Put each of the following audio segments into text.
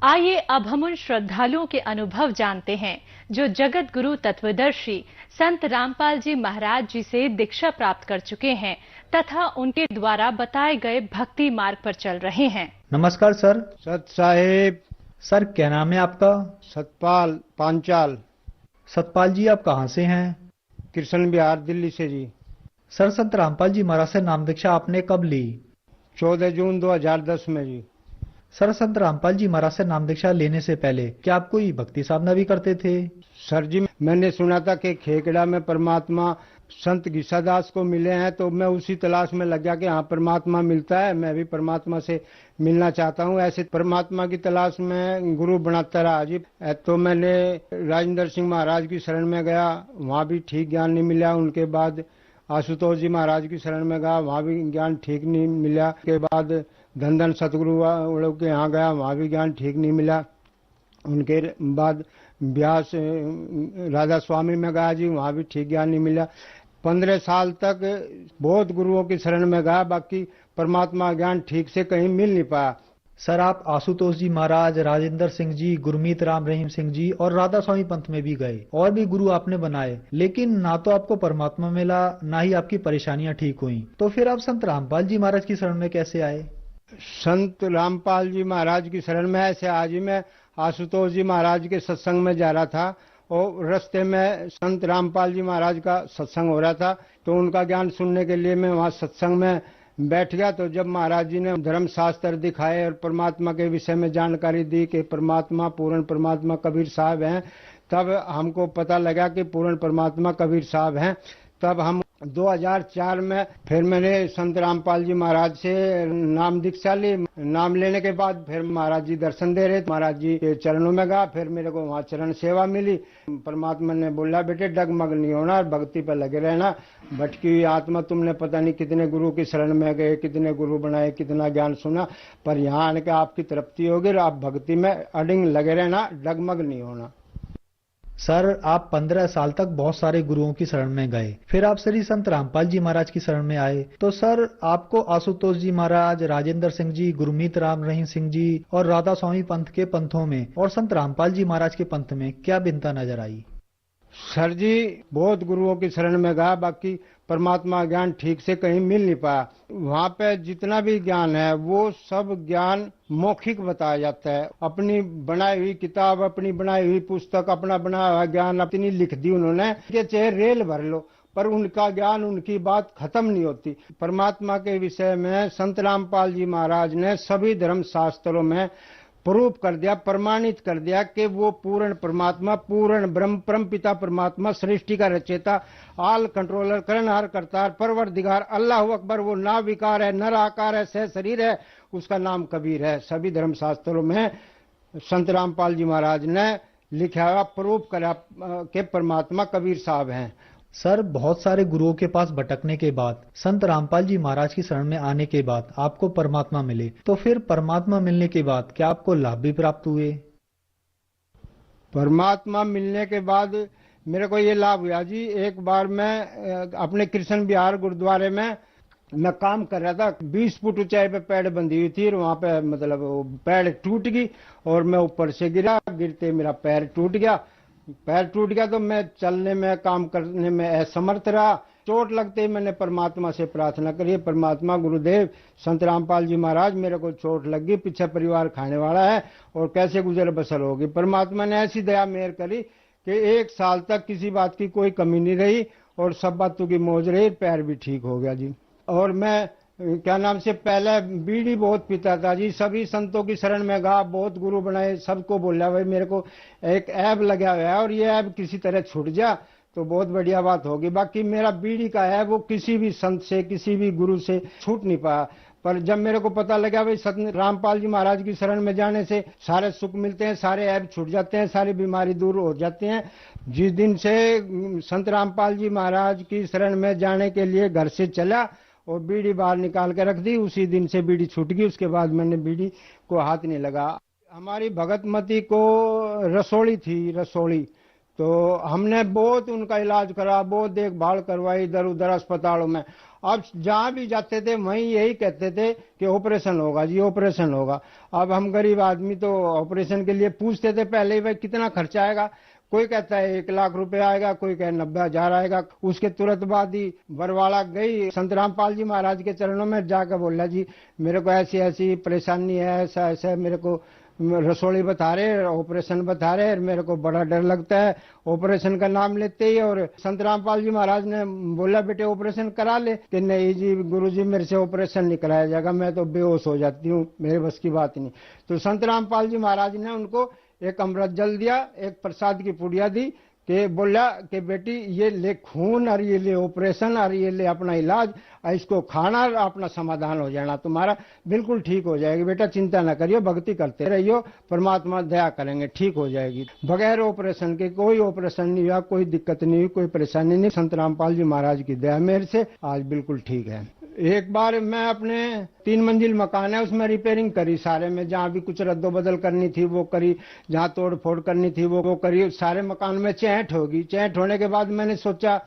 आइए अब हम उन श्रद्धालुओं के अनुभव जानते हैं जो जगत गुरु तत्वदर्शी संत रामपाल जी महाराज जी से दीक्षा प्राप्त कर चुके हैं तथा उनके द्वारा बताए गए भक्ति मार्ग पर चल रहे हैं। नमस्कार सर। सत साहेब। सर क्या नाम है आपका? सतपाल पांचाल। सतपाल जी आप कहाँ से हैं? कृष्ण बिहार दिल्ली से जी। सर संत रामपाल जी महाराज से नाम दीक्षा आपने कब ली? 14 जून 2010 में जी। सर संत रामपाल जी महाराज से नाम दीक्षा लेने से पहले क्या आप कोई भक्ति साधना भी करते थे? सर जी मैंने सुना था कि खेकड़ा में परमात्मा संत घिसादास को मिले हैं, तो मैं उसी तलाश में लग गया कि हाँ परमात्मा मिलता है, मैं भी परमात्मा से मिलना चाहता हूँ। ऐसे परमात्मा की तलाश में गुरु बनाता रहा जी। तो मैंने राजेंद्र सिंह महाराज की शरण में गया, वहाँ भी ठीक ज्ञान नहीं मिला। उनके बाद आशुतोष जी महाराज की शरण में गया, वहाँ भी ज्ञान ठीक नहीं मिला। के बाद धन सतगुरु लोग के यहाँ गया, वहाँ भी ज्ञान ठीक नहीं मिला। उनके बाद व्यास राधा स्वामी में गया जी, वहाँ भी ठीक ज्ञान नहीं मिला। 15 साल तक बहुत गुरुओं की शरण में गया, बाकी परमात्मा ज्ञान ठीक से कहीं मिल नहीं पाया। सर आप आशुतोष जी महाराज, राजेंद्र सिंह जी, गुरमीत राम रहीम सिंह जी और राधा स्वामी पंथ में भी गए और भी गुरु आपने बनाए, लेकिन ना तो आपको परमात्मा मिला ना ही आपकी परेशानियां ठीक हुई। तो फिर आप संत रामपाल जी महाराज की शरण में कैसे आए? संत रामपाल जी महाराज की शरण में ऐसे आज ही मैं आशुतोष जी महाराज के सत्संग में जा रहा था और रास्ते में संत रामपाल जी महाराज का सत्संग हो रहा था, तो उनका ज्ञान सुनने के लिए मैं वहाँ सत्संग में बैठ गया। तो जब महाराज जी ने धर्म शास्त्र दिखाए और परमात्मा के विषय में जानकारी दी कि परमात्मा पूर्ण परमात्मा कबीर साहब हैं, तब हमको पता लगा कि पूर्ण परमात्मा कबीर साहब हैं। तब हम 2004 में फिर मैंने संत रामपाल जी महाराज से नाम दीक्षा ली। नाम लेने के बाद फिर महाराज जी दर्शन दे रहे, महाराज जी के चरणों में गया, फिर मेरे को वहाँ चरण सेवा मिली। परमात्मा ने बोला बेटे डगमग नहीं होना, भक्ति पर लगे रहना। भटकी हुई आत्मा, तुमने पता नहीं कितने गुरु की शरण में गए, कितने गुरु बनाए, कितना ज्ञान सुना, पर यहाँ आने के आपकी तृप्ति होगी और आप भक्ति में अडिंग लगे रहना, डगमग नहीं होना। सर आप 15 साल तक बहुत सारे गुरुओं की शरण में गए, फिर आप श्री संत रामपाल जी महाराज की शरण में आए, तो सर आपको आशुतोष जी महाराज, राजेंद्र सिंह जी, गुरमीत राम रहीम सिंह जी और राधा स्वामी पंथ के पंथों में और संत रामपाल जी महाराज के पंथ में क्या भिन्नता नजर आई? सर जी बहुत गुरुओं की शरण में गया, बाकी परमात्मा ज्ञान ठीक से कहीं मिल नहीं पाया। वहाँ पे जितना भी ज्ञान है वो सब ज्ञान मौखिक बताया जाता है। अपनी बनाई हुई किताब, अपनी बनाई हुई पुस्तक, अपना बनाया हुआ ज्ञान अपनी लिख दी उन्होंने कि चाहे रेल भर लो, पर उनका ज्ञान, उनकी बात खत्म नहीं होती। परमात्मा के विषय में संत रामपाल जी महाराज ने सभी धर्म शास्त्रों में प्रूफ कर दिया, प्रमाणित कर दिया कि वो पूर्ण परमात्मा, पूर्ण ब्रह्म, परम पिता परमात्मा, सृष्टि का रचयिता, आल कंट्रोलर, करनहार, करतार, परवरदिगार, अल्लाह अकबर, वो ना विकार है, नर आकार है, सह शरीर है, उसका नाम कबीर है। सभी धर्म शास्त्रों में संत रामपाल जी महाराज ने लिखा हुआ प्रूफ करा कि परमात्मा कबीर साहब हैं। सर बहुत सारे गुरुओं के पास भटकने के बाद, संत रामपाल जी महाराज की शरण में आने के बाद आपको परमात्मा मिले, तो फिर परमात्मा मिलने के बाद क्या आपको लाभ भी प्राप्त हुए? परमात्मा मिलने के बाद मेरे को ये लाभ हुआ जी। एक बार मैं अपने कृष्ण बिहार गुरुद्वारे में मैं काम कर रहा था, 20 फुट ऊंचाई पे पैड़ बंधी हुई थी और वहां पे मतलब पैड़ टूट गई और मैं ऊपर से गिरा, गिरते मेरा पैर टूट गया। पैर टूट गया तो मैं चलने में, काम करने में असमर्थ रहा। चोट लगते ही मैंने परमात्मा से प्रार्थना करी, परमात्मा गुरुदेव संत रामपाल जी महाराज मेरे को चोट लग गई, पीछे परिवार खाने वाला है और कैसे गुजर बसर होगी। परमात्मा ने ऐसी दया मेहर करी कि 1 साल तक किसी बात की कोई कमी नहीं रही और सब बातों की मौज रही, पैर भी ठीक हो गया जी। और मैं क्या नाम से पहले बीड़ी बहुत पीता था जी, सभी संतों की शरण में गया, बहुत गुरु बनाए, सबको बोला भाई मेरे को एक ऐब लगा हुआ है और ये ऐब किसी तरह छूट जा तो बहुत बढ़िया बात होगी। बाकी मेरा बीड़ी का है वो किसी भी संत से, किसी भी गुरु से छूट नहीं पाया। पर जब मेरे को पता लगा भाई संत रामपाल जी महाराज की शरण में जाने से सारे सुख मिलते हैं, सारे ऐब छूट जाते हैं, सारी बीमारी दूर हो जाती हैं, जिस दिन से संत रामपाल जी महाराज की शरण में जाने के लिए घर से चला और बीड़ी बाहर निकाल के रख दी, उसी दिन से बीड़ी छूट गई। उसके बाद मैंने बीड़ी को हाथ नहीं लगा। हमारी भगतमती को रसोली थी, रसोली, तो हमने बहुत उनका इलाज करा, बहुत देखभाल करवाई इधर उधर अस्पतालों में। अब जहां भी जाते थे वहीं यही कहते थे कि ऑपरेशन होगा जी, ऑपरेशन होगा। अब हम गरीब आदमी तो ऑपरेशन के लिए पूछते थे पहले ही, भाई कितना खर्चा आएगा। कोई कहता है 1 लाख रुपए आएगा, कोई कहे 90,000 आएगा। उसके तुरंत बाद ही बरवाड़ा गई, संत रामपाल जी महाराज के चरणों में जाकर बोला जी मेरे को ऐसी ऐसी परेशानी है, ऐसा ऐसा मेरे को रसोड़ी बता रहे, ऑपरेशन बता रहे, मेरे को बड़ा डर लगता है ऑपरेशन का नाम लेते ही। और संत रामपाल जी महाराज ने बोला बेटे ऑपरेशन करा ले, कि नहीं जी गुरुजी मेरे से ऑपरेशन नहीं कराया जाएगा, मैं तो बेहोश हो जाती हूँ, मेरे बस की बात नहीं। तो संत रामपाल जी महाराज ने उनको एक अमृत जल दिया, एक प्रसाद की पुड़िया दी, कि बोला कि बेटी ये ले खून और ये ले ऑपरेशन और ये ले अपना इलाज, इसको खाना और अपना समाधान हो जाना, तुम्हारा बिल्कुल ठीक हो जाएगी बेटा, चिंता न करियो, भक्ति करते रहियो, परमात्मा दया करेंगे, ठीक हो जाएगी। बगैर ऑपरेशन के कोई ऑपरेशन नहीं हुआ, कोई दिक्कत नहीं हुई, कोई परेशानी नहीं। संत रामपाल जी महाराज की दया मेरे से आज बिल्कुल ठीक है। एक बार मैं अपने 3 मंजिल मकान है उसमें रिपेयरिंग करी सारे में, जहाँ भी कुछ रद्दो बदल करनी थी वो करी, जहाँ तोड़ फोड़ करनी थी वो करी। सारे मकान में चैंट होगी। चैंट होने के बाद मैंने सोचा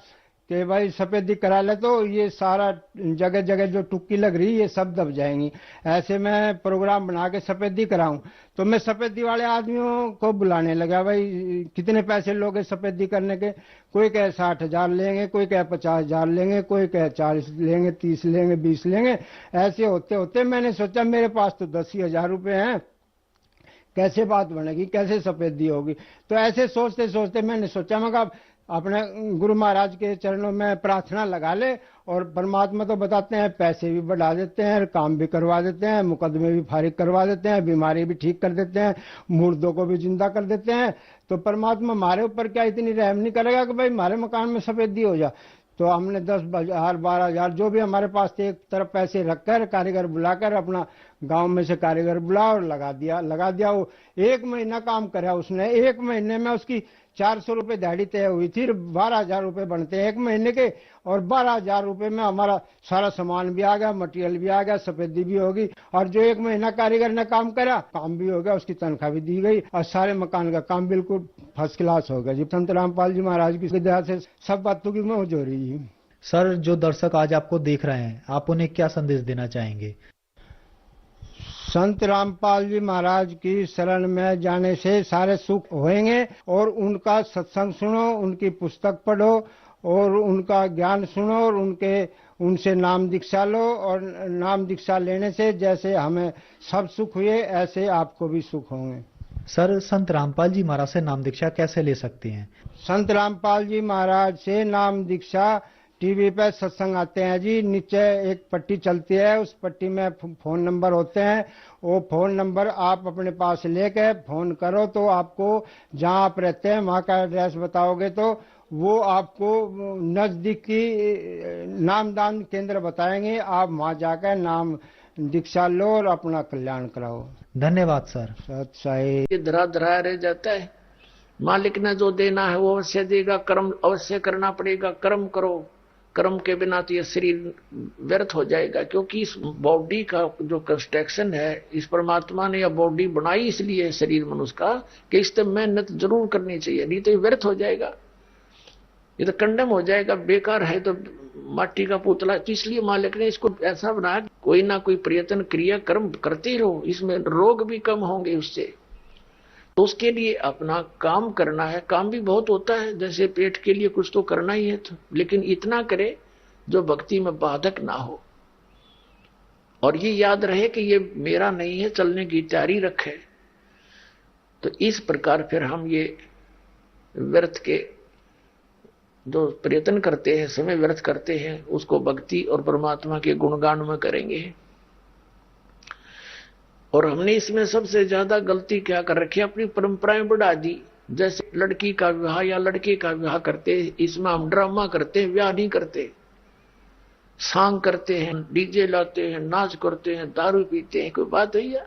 कि भाई सफेदी करा ले तो ये सारा जगह जगह जो टुक्की लग रही ये सब दब जाएंगी। ऐसे मैं प्रोग्राम बना के सफेदी कराऊं। तो मैं सफेदी वाले आदमियों को बुलाने लगा, भाई कितने पैसे लोगे सफेदी करने के। कोई कहे 60,000 लेंगे, कोई कहे 50,000 लेंगे, कोई कहे 40 लेंगे, 30 लेंगे, 20 लेंगे। ऐसे होते होते मैंने सोचा मेरे पास तो 10,000 रुपए हैं, कैसे बात बनेगी, कैसे सफेदी होगी। तो ऐसे सोचते सोचते मैंने सोचा मैं अपने गुरु महाराज के चरणों में प्रार्थना लगा ले, और परमात्मा तो बताते हैं पैसे भी बढ़ा देते हैं, काम भी करवा देते हैं, मुकदमे भी फारिग करवा देते हैं, बीमारी भी ठीक कर देते हैं, मुर्दों को भी जिंदा कर देते हैं। तो परमात्मा हमारे ऊपर क्या इतनी रहम नहीं करेगा कि भाई हमारे मकान में सफेदी हो जा। तो हमने 10,000 12,000 जो भी हमारे पास थे एक तरफ पैसे रखकर कारीगर बुलाकर अपना गांव में से कारीगर बुला और लगा दिया। वो 1 महीना काम करा उसने। 1 महीने में उसकी 400 रुपए दिहाड़ी तय हुई थी। 12,000 रुपए बनते हैं 1 महीने के, और 12,000 रुपए में हमारा सारा सामान भी आ गया, मटेरियल भी आ गया, सफेदी भी होगी, और जो 1 महीना कारीगर ने काम करा काम भी हो गया, उसकी तनख्वाह भी दी गई, और सारे मकान का काम बिल्कुल फर्स्ट क्लास हो गया जी। संत रामपाल जी महाराज की दया से सब बातों की मौज हो रही है। सर जो दर्शक आज आपको देख रहे हैं, आप उन्हें क्या संदेश देना चाहेंगे? संत रामपाल जी महाराज की शरण में जाने से सारे सुख होंगे, और उनका सत्संग सुनो, उनकी पुस्तक पढ़ो और उनका ज्ञान सुनो, और उनसे नाम दीक्षा लो, और नाम दीक्षा लेने से जैसे हमें सब सुख हुए ऐसे आपको भी सुख होंगे। सर संत रामपाल जी महाराज से नाम दीक्षा कैसे ले सकते हैं? संत रामपाल जी महाराज से नाम दीक्षा टीवी पे सत्संग आते हैं जी, नीचे एक पट्टी चलती है, उस पट्टी में फोन नंबर होते हैं। वो फोन नंबर आप अपने पास लेके फोन करो तो आपको जहां आप रहते हैं वहां का एड्रेस बताओगे तो वो आपको नजदीकी नामदान केंद्र बताएंगे। आप वहां जाकर नाम दीक्षा लो और अपना कल्याण कराओ। धन्यवाद सर। सत साई। धरा धरा रह जाता है। मालिक ने जो देना है वो अवश्य देगा। कर्म अवश्य करना पड़ेगा। कर्म करो, कर्म के बिना तो ये शरीर व्यर्थ हो जाएगा। क्योंकि इस बॉडी का जो कंस्ट्रक्शन है, इस परमात्मा ने यह बॉडी बनाई इसलिए शरीर मनुष्य का कि इस पर मेहनत जरूर करनी चाहिए, नहीं तो ये व्यर्थ हो जाएगा, ये तो कंडम हो जाएगा, बेकार है तो माटी का पुतला। तो इसलिए मालिक ने इसको ऐसा बनाया कोई ना कोई प्रयत्न क्रिया कर्म करते रहो, इसमें रोग भी कम होंगे उससे। तो उसके लिए अपना काम करना है। काम भी बहुत होता है, जैसे पेट के लिए कुछ तो करना ही है तो, लेकिन इतना करे जो भक्ति में बाधक ना हो, और ये याद रहे कि ये मेरा नहीं है, चलने की तैयारी रखे। तो इस प्रकार फिर हम ये व्यर्थ के जो प्रयत्न करते हैं, समय व्यर्थ करते हैं, उसको भक्ति और परमात्मा के गुणगान में करेंगे। और हमने इसमें सबसे ज्यादा गलती क्या कर रखी है, अपनी परंपराएं बढ़ा दी। जैसे लड़की का विवाह या लड़के का विवाह करते, इसमें हम ड्रामा करते हैं, विवाह नहीं करते, सांग करते हैं, डीजे लाते हैं, नाच करते हैं, दारू पीते हैं। कोई बात है या?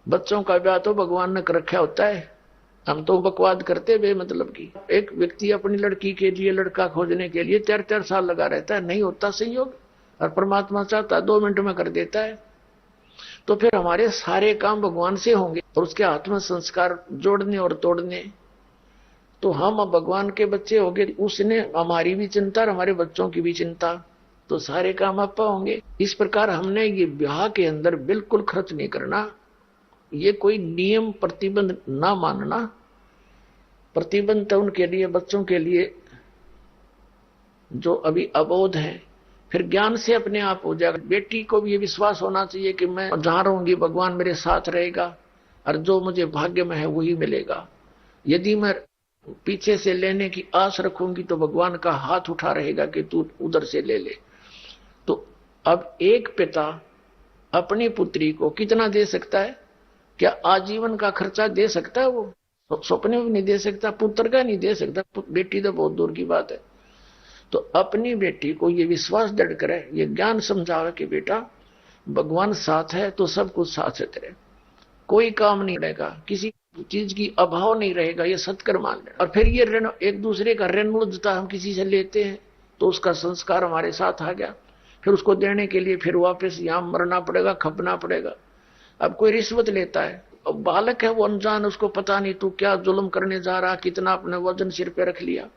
बच्चों का विवाह तो भगवान ने कर रखा होता है, हम तो बकवाद करते बेमतलब की। एक व्यक्ति अपनी लड़की के लिए लड़का खोजने के लिए 4-4 साल लगा रहता है, नहीं होता संयोग, और परमात्मा चाहता 2 मिनट में कर देता है। तो फिर हमारे सारे काम भगवान से होंगे, और उसके हाथ में संस्कार जोड़ने और तोड़ने। तो हम अब भगवान के बच्चे हो गए, उसने हमारी भी चिंता और हमारे बच्चों की भी चिंता। तो सारे काम आपा होंगे। इस प्रकार हमने ये ब्याह के अंदर बिल्कुल खर्च नहीं करना, ये कोई नियम प्रतिबंध ना मानना। प्रतिबंध तो उनके लिए, बच्चों के लिए जो अभी अबोध है, फिर ज्ञान से अपने आप हो जाएगा। बेटी को भी ये विश्वास होना चाहिए कि मैं जहां रहूंगी भगवान मेरे साथ रहेगा और जो मुझे भाग्य में है वही मिलेगा। यदि मैं पीछे से लेने की आस रखूंगी तो भगवान का हाथ उठा रहेगा कि तू उधर से ले ले। तो अब एक पिता अपनी पुत्री को कितना दे सकता है? क्या आजीवन का खर्चा दे सकता है? वो सपने में नहीं दे सकता, पुत्र का नहीं दे सकता, बेटी तो बहुत दूर की बात है। तो अपनी बेटी को ये विश्वास दृढ़ करे, ये ज्ञान समझावे कि बेटा भगवान साथ है तो सब कुछ साथ है तेरे, कोई काम नहीं रहेगा, किसी चीज की अभाव नहीं रहेगा, ये सत्कर मान ले। और फिर ये ऋण, एक दूसरे का ऋण मुद्दता हम किसी से लेते हैं तो उसका संस्कार हमारे साथ आ गया, फिर उसको देने के लिए फिर वापस यहां मरना पड़ेगा, खपना पड़ेगा। अब कोई रिश्वत लेता है, अब बालक है वो अनजान, उसको पता नहीं तू क्या जुल्म करने जा रहा, कितना अपने वजन सिर पे रख लिया।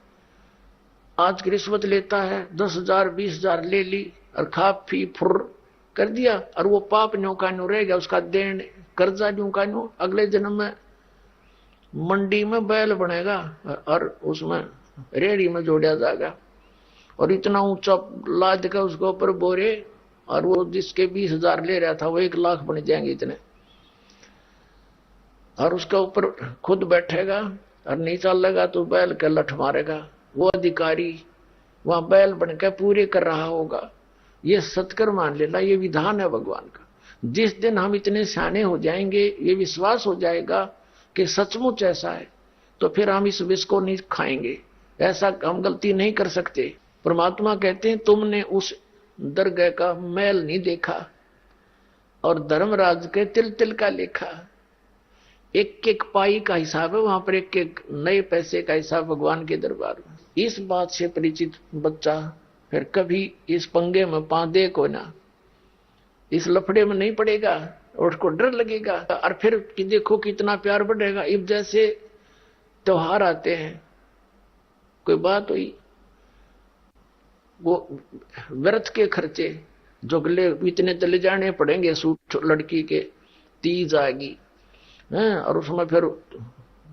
आज की रिश्वत लेता है 10,000 20,000 ले ली और खा पी फुर कर दिया, और वो पाप न्यू का न्यू रहेगा, उसका देन कर्जा न्यू का न्यू। अगले जन्म में मंडी में बैल बनेगा और उसमें रेड़ी में जोड़ा जाएगा, और इतना ऊंचा लाद का उसके ऊपर बोरे, और वो जिसके 20,000 ले रहा था वो 1 लाख बन जाएंगे इतने, और उसका ऊपर खुद बैठेगा और नीचा लगा तो बैल के लठ मारेगा। वो अधिकारी वहां बैल बनकर पूरे कर रहा होगा। ये सत्कर मान लेना, ये विधान है भगवान का। जिस दिन हम इतने सियाने हो जाएंगे, ये विश्वास हो जाएगा कि सचमुच ऐसा है, तो फिर हम इस विष को नहीं खाएंगे। ऐसा हम गलती नहीं कर सकते। परमात्मा कहते हैं तुमने उस दरगाह का मैल नहीं देखा और धर्मराज के तिल तिल का लेखा। एक एक पाई का हिसाब है वहां पर, एक एक नए पैसे का हिसाब भगवान के दरबार में। इस बात से परिचित बच्चा फिर कभी इस पंगे में पांदे को ना, इस लफड़े में नहीं पड़ेगा और उसको डर लगेगा। और फिर कि देखो कितना प्यार बढ़ेगा। इब जैसे त्योहार आते हैं, कोई बात हुई, वो व्रत के खर्चे जोगले इतने चले जाने पड़ेंगे, सूट लड़की के, तीज आएगी और उसमें फिर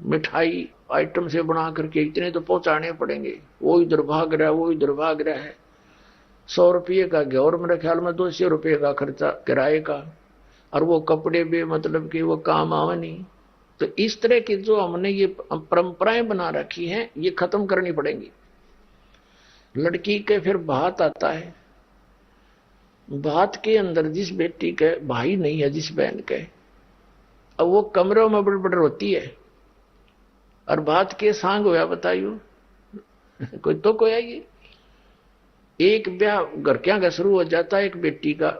मिठाई आइटम से बना करके इतने तो पहुंचाने पड़ेंगे। वो इधर भाग रहा है, वो इधर भाग रहा है। 100 रुपये का और मेरे ख्याल में 200 रुपये का खर्चा किराए का, और वो कपड़े भी मतलब कि वो काम आवे नहीं। तो इस तरह की जो हमने ये परंपराएं बना रखी हैं, ये खत्म करनी पड़ेंगी। लड़की के फिर भात आता है, भात के अंदर जिस बेटी के भाई नहीं है, जिस बहन के, अब वो कमरों में बड़बड़ होती है, और भात के सांग होया बताइयो कोई तो कोई आई। एक ब्याह घर क्या का शुरू हो जाता है, एक बेटी का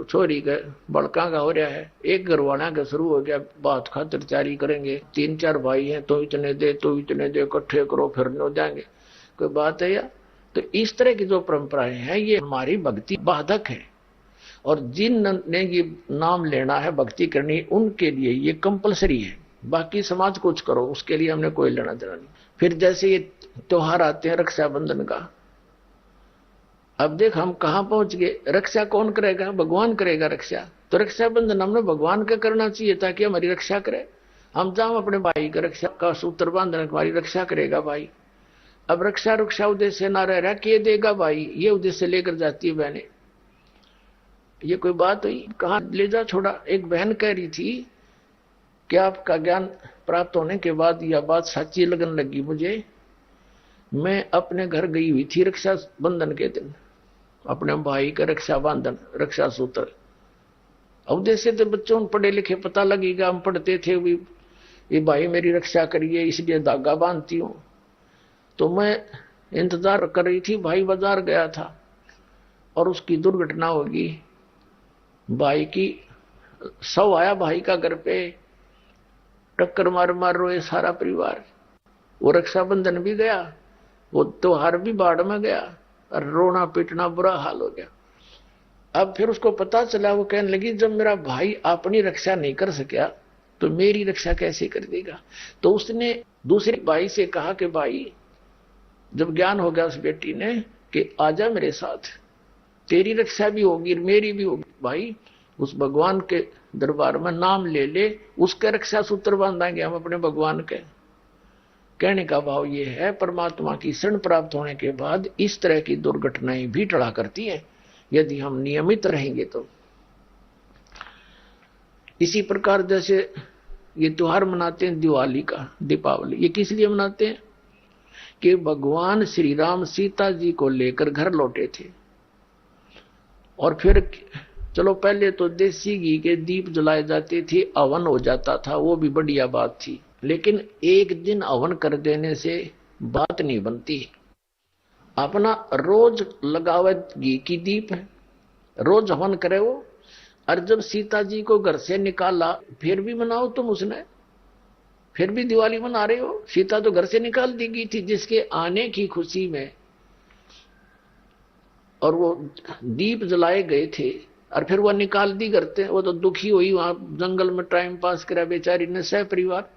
छोरी का बड़का का हो रहा है, एक घरवाना का शुरू हो गया, बात खातिर चारी करेंगे, 3-4 भाई हैं तो इतने दे, तो इतने दे, इकट्ठे करो फिर न जाएंगे, कोई बात है या। तो इस तरह की जो परंपराएं हैं ये हमारी भक्ति बाधक है, और जिन ने ये नाम लेना है, भक्ति करनी, उनके लिए ये कंपलसरी है। बाकी समाज कुछ करो, उसके लिए हमने कोई लेना देना नहीं। फिर जैसे ये त्योहार आते हैं रक्षाबंधन का, अब देख हम कहां पहुंच गए। रक्षा कौन करेगा? भगवान करेगा रक्षा। तो रक्षाबंधन हमने भगवान का करना चाहिए ताकि हमारी रक्षा करे। हम जाओ अपने भाई का रक्षा का सूत्र बांधना, हमारी रक्षा करेगा भाई। अब रक्षा रुक्षा उद्देश्य ना रह रहा कि देगा भाई, ये उद्देश्य लेकर जाती है बहने। ये कोई बात हुई? कहां ले जा छोड़ा। एक बहन कह रही थी कि आपका ज्ञान प्राप्त होने के बाद यह बात सच्ची लगने लगी मुझे। मैं अपने घर गई हुई थी रक्षा बंधन के दिन, अपने भाई का रक्षा बंधन, रक्षा सूत्र। उद्देश्य तो बच्चों पढ़े लिखे पता लगेगा, हम पढ़ते थे भी, ये भाई मेरी रक्षा करिए इसलिए धागा बांधती हूं। तो मैं इंतजार कर रही थी, भाई बाजार गया था और उसकी दुर्घटना होगी। भाई की शव आया भाई का घर पे, टक्कर मार मार रोए सारा परिवार। वो रक्षाबंधन भी गया, वो त्योहार भी बाढ़ में गया, और रोना पीटना बुरा हाल हो गया। अब फिर उसको पता चला, वो कहने लगी जब मेरा भाई अपनी रक्षा नहीं कर सका तो मेरी रक्षा कैसे कर देगा। तो उसने दूसरे भाई से कहा कि भाई, जब ज्ञान हो गया उस बेटी ने कि आजा मेरे साथ, तेरी रक्षा भी होगी, मेरी भी होगी। भाई उस भगवान के दरबार में नाम ले ले, उसके रक्षा सूत्र बांधेंगे हम अपने भगवान के। कहने का भाव ये है, परमात्मा की शरण प्राप्त होने के बाद इस तरह की दुर्घटनाएं भी टला करती हैं यदि हम नियमित रहेंगे तो। इसी प्रकार जैसे ये त्योहार मनाते हैं दिवाली का, दीपावली, ये किस लिए मनाते हैं कि भगवान श्री राम सीता जी को लेकर घर लौटे थे। और फिर चलो पहले तो देसी घी के दीप जलाए जाते थे, हवन हो जाता था, वो भी बढ़िया बात थी। लेकिन एक दिन हवन कर देने से बात नहीं बनती। अपना रोज लगावे घी की दीप है, रोज हवन करे वो। और जब सीता जी को घर से निकाला, फिर भी मनाओ तुम उसने, फिर भी दिवाली मना रहे हो। सीता तो घर से निकाल दी गई थी जिसके आने की खुशी में, और वो दीप जलाए गए थे और फिर वो निकाल दी करते। वो तो दुखी हुई, वहां जंगल में टाइम पास करा बेचारी ने सह परिवार।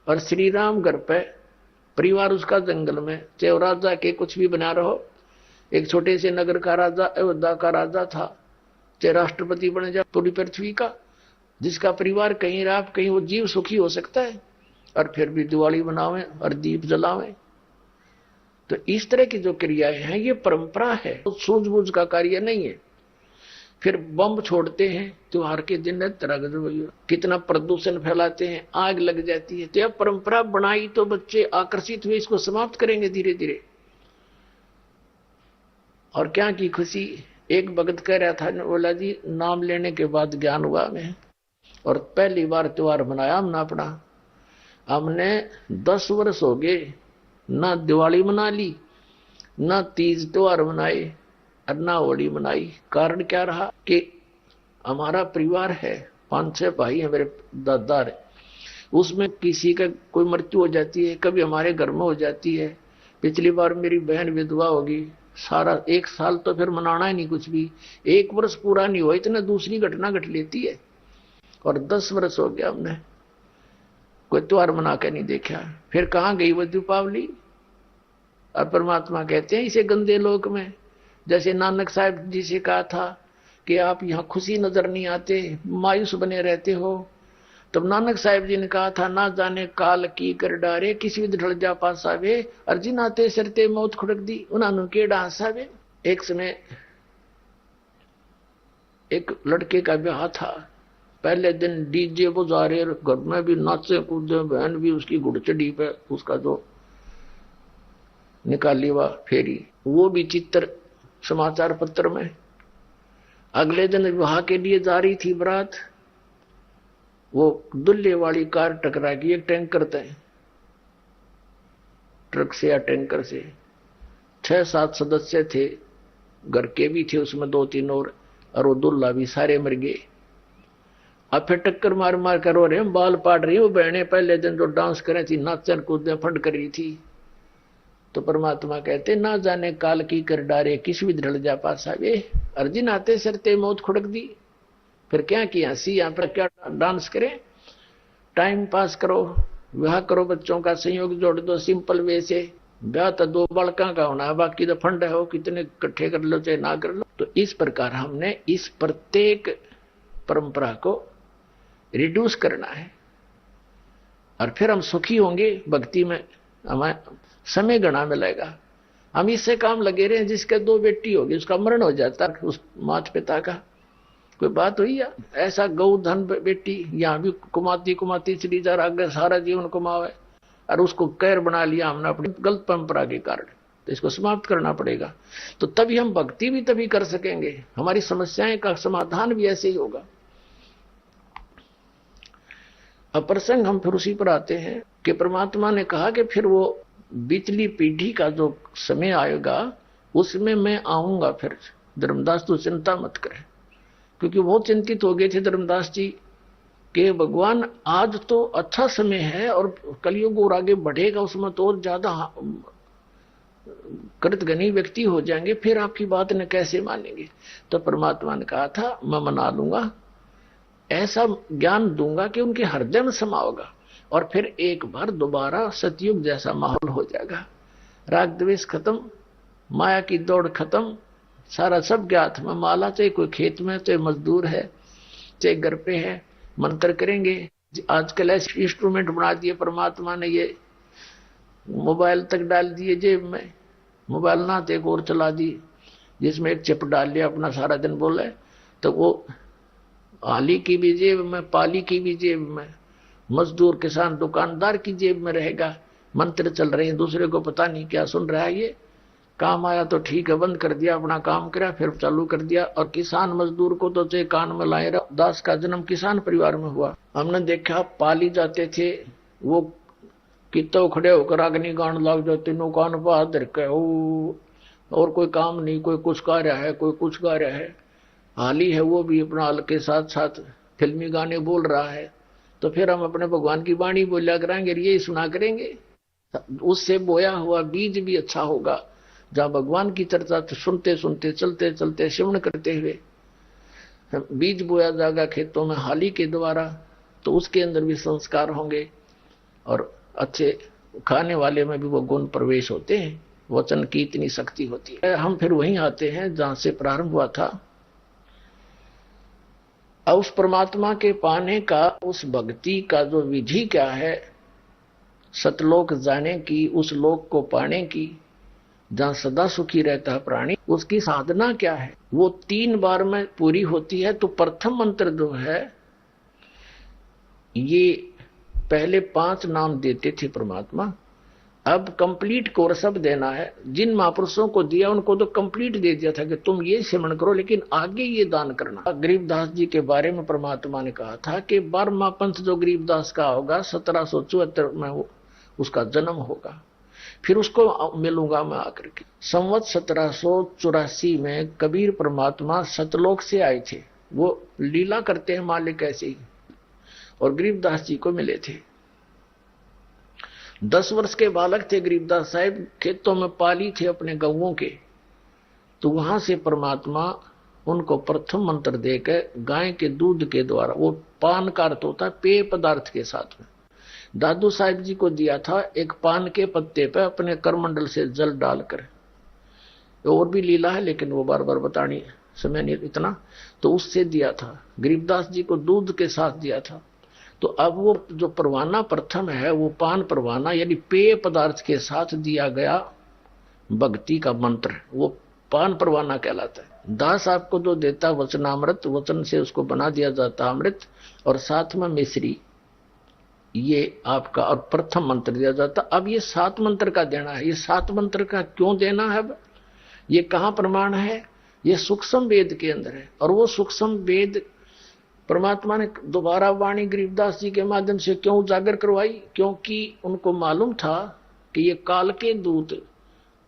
और श्री राम घर पे, परिवार उसका जंगल में, चाहे राजा के कुछ भी बना रहो, एक छोटे से नगर का राजा, अयोध्या का राजा था, चाहे राष्ट्रपति बने जाए पूरी पृथ्वी का, जिसका परिवार कहीं रात कहीं वो जीव सुखी हो सकता है, और फिर भी दिवाली मनावें और दीप जलावें। तो इस तरह की जो क्रियाएं हैं ये परंपरा है, तो सूझबूझ का कार्य नहीं है। फिर बम छोड़ते हैं त्योहार के दिन, तरह कितना प्रदूषण फैलाते हैं, आग लग जाती है। तो यह परंपरा बनाई तो बच्चे आकर्षित हुए, इसको समाप्त करेंगे धीरे धीरे। और क्या की खुशी, एक भगत कह रहा था, बोला जी नाम लेने के बाद ज्ञान हुआ हमें, और पहली बार त्योहार मनाया हमने अपना। हमने 10 वर्ष हो गए ना दिवाली मना ली, ना तीज त्योहार मनाए, और ना होली मनाई। कारण क्या रहा कि हमारा परिवार है, 5-6 भाई हैं मेरे दादा, उसमें किसी का कोई मृत्यु हो जाती है, कभी हमारे घर में हो जाती है। पिछली बार मेरी बहन विधवा होगी, सारा 1 साल तो फिर मनाना ही नहीं कुछ भी। 1 वर्ष पूरा नहीं हुआ, इतना दूसरी घटना घट लेती है। और 10 वर्ष हो गया हमने कोई त्योहार मना के नहीं देखा। फिर कहाँ गई वो दीपावली। और परमात्मा कहते हैं इसे गंदे लोक में, जैसे नानक साहब जी से कहा था कि आप यहाँ खुशी नजर नहीं आते, मायूस बने रहते हो। तब नानक साहब जी ने कहा था, ना जाने काल की कर डारे, किसी भी ढल जा पासावे, अर्जी नाते सरते मौत खुड़क दी, उन्होंने के डांसावे। एक समय एक लड़के का ब्याह था, पहले दिन डीजे बजा रहे, घर में भी नाचे कूदे, बहन भी उसकी घुड़चड़ी पे उसका जो निकाली हुआ फेरी, वो भी चित्र समाचार पत्र में। अगले दिन विवाह के लिए जा रही थी बारात, वो दुल्हे वाली कार टकरा गई एक टैंकर से, ट्रक से या टैंकर से। 6-7 सदस्य थे, घर के भी थे उसमें 2-3 और वो दुल्हा भी, सारे मर गए। अब फिर टक्कर मार मार कर रो रहे हैं, बाल पाट रही वो बहने, पहले दिन जो डांस करे थी, नाचन कूदे फंड कर रही थी। तो परमात्मा कहते, ना जाने काल की कर डारे, किस भी ढल जा पासा वे, अर्जुन आते सरते मौत खुड़क दी। फिर क्या किया, सी यहाँ पर क्या डांस करें, टाइम पास करो, विवाह करो, बच्चों का संयोग जोड़ दो सिंपल वे से। ब्याह तो 2 बालका का होना है, बाकी तो फंड है, हो कितने इकट्ठे कर लो चाहे ना कर लो। तो इस प्रकार हमने इस प्रत्येक परंपरा को रिड्यूस करना है, और फिर हम सुखी होंगे भक्ति में, हमें समय गणा मिलेगा। हम इससे काम लगे रहे, जिसके 2 बेटी होगी उसका मरण हो जाता उस माता पिता का, कोई बात हुई या ऐसा गौ धन बेटी यहाँ भी कुमाती चली जा रहा, आगे सारा जीवन कुमावे, और उसको कैर बना लिया हमने अपनी गलत परंपरा के कारण। तो इसको समाप्त करना पड़ेगा, तो तभी हम भक्ति भी तभी कर सकेंगे, हमारी समस्याएं का समाधान भी ऐसे ही होगा। अब प्रसंग हम फिर उसी पर आते हैं कि परमात्मा ने कहा कि फिर वो बीतली पीढ़ी का जो समय आएगा उसमें मैं आऊंगा फिर। धर्मदास तो चिंता मत करें, क्योंकि बहुत चिंतित हो गए थे धर्मदास जी कि भगवान आज तो अच्छा समय है और कलयुग और आगे बढ़ेगा, उसमें तो और ज्यादा कृतघ्नी व्यक्ति हो जाएंगे, फिर आपकी बात ने कैसे मानेंगे। तो परमात्मा ने कहा था मैं मना लूंगा, ऐसा ज्ञान दूंगा कि उनके हृदय में समा होगा, और फिर एक बार दोबारा सतयुग जैसा माहौल हो जाएगा। राग द्वेष खत्म, माया की दौड़ खत्म, सारा सबके हाथ में माला, चाहे कोई खेत में, चाहे मजदूर है, चाहे घर पे है, मंत्र करेंगे। आजकल ऐसे इंस्ट्रूमेंट बना दिए परमात्मा ने, ये मोबाइल तक डाल दिए जेब में, मोबाइल ना तो एक और चला दी जिसमें एक चिप डाल लिया, अपना सारा दिन बोले तो वो आली की भी जेब में, पाली की भी जेब में, मजदूर किसान दुकानदार की जेब में रहेगा। मंत्र चल रहे हैं, दूसरे को पता नहीं क्या सुन रहा है। ये काम आया तो ठीक है, बंद कर दिया, अपना काम करा, फिर चालू कर दिया। और किसान मजदूर को तो चाहे कान में लाए रहा। दास का जन्म किसान परिवार में हुआ। हमने देखा पाली जाते थे, वो कितो खड़े होकर अग्नि गान लग जाते, नो कान बहादुर के और कोई काम नहीं, कोई कुछ गा रहा है, कोई कुछ गा रहा है। हाली है वो भी अपना हाल के साथ साथ फिल्मी गाने बोल रहा है। तो फिर हम अपने भगवान की वाणी बोलिया करेंगे, यही सुना करेंगे, उससे बोया हुआ बीज भी अच्छा होगा। जहां भगवान की चर्चा सुनते सुनते, चलते चलते, श्रवण करते हुए बीज बोया जाएगा खेतों में हाली के द्वारा, तो उसके अंदर भी संस्कार होंगे और अच्छे खाने वाले में भी वो गुण प्रवेश होते हैं। वचन की इतनी शक्ति होती है। हम फिर वहीं आते हैं जहां से प्रारंभ हुआ था। अब उस परमात्मा के पाने का, उस भक्ति का जो विधि क्या है, सतलोक जाने की, उस लोक को पाने की जहां सदा सुखी रहता है प्राणी, उसकी साधना क्या है, वो 3 बार में पूरी होती है। तो प्रथम मंत्र जो है, ये पहले 5 नाम देते थे परमात्मा, अब कंप्लीट कोर्स अब देना है। जिन महापुरुषों को दिया उनको तो कंप्लीट दे दिया था कि तुम ये सिमरण करो, लेकिन आगे ये दान करना। गरीबदास जी के बारे में परमात्मा ने कहा था कि 12वां पंथ जो गरीबदास का होगा, 1774 में उसका जन्म होगा, फिर उसको मिलूंगा मैं आकर के। संवत 1784 में कबीर परमात्मा सतलोक से आए थे। वो लीला करते हैं मालिक ऐसे ही, और गरीबदास जी को मिले थे। 10 वर्ष के बालक थे गरीबदास साहिब, खेतों में पाली थे अपने गौओं के। तो वहां से परमात्मा उनको प्रथम मंत्र देकर गाय के दूध के द्वारा, वो पान का अर्थ होता है पेय पदार्थ के साथ में, दादू साहिब जी को दिया था एक पान के पत्ते पे अपने करमंडल से जल डालकर। और भी लीला है लेकिन वो बार बार बतानी समय नहीं इतना, तो उससे दिया था। गरीबदास जी को दूध के साथ दिया था। तो अब वो जो परवाना प्रथम है, वो पान परवाना यानी पेय पदार्थ के साथ दिया गया भक्ति का मंत्र, वो पान परवाना कहलाता है। दास आपको जो देता वचनामृत, वचन से उसको बना दिया जाता अमृत, और साथ में मिश्री, ये आपका और प्रथम मंत्र दिया जाता। अब ये 7 मंत्र का देना है। ये 7 मंत्र का क्यों देना है, ये कहां प्रमाण है? ये सूक्ष्म वेद के अंदर है। और वो सूक्ष्म वेद परमात्मा ने दोबारा वाणी गरीबदास जी के माध्यम से क्यों उजागर करवाई? क्योंकि उनको मालूम था कि ये काल के दूत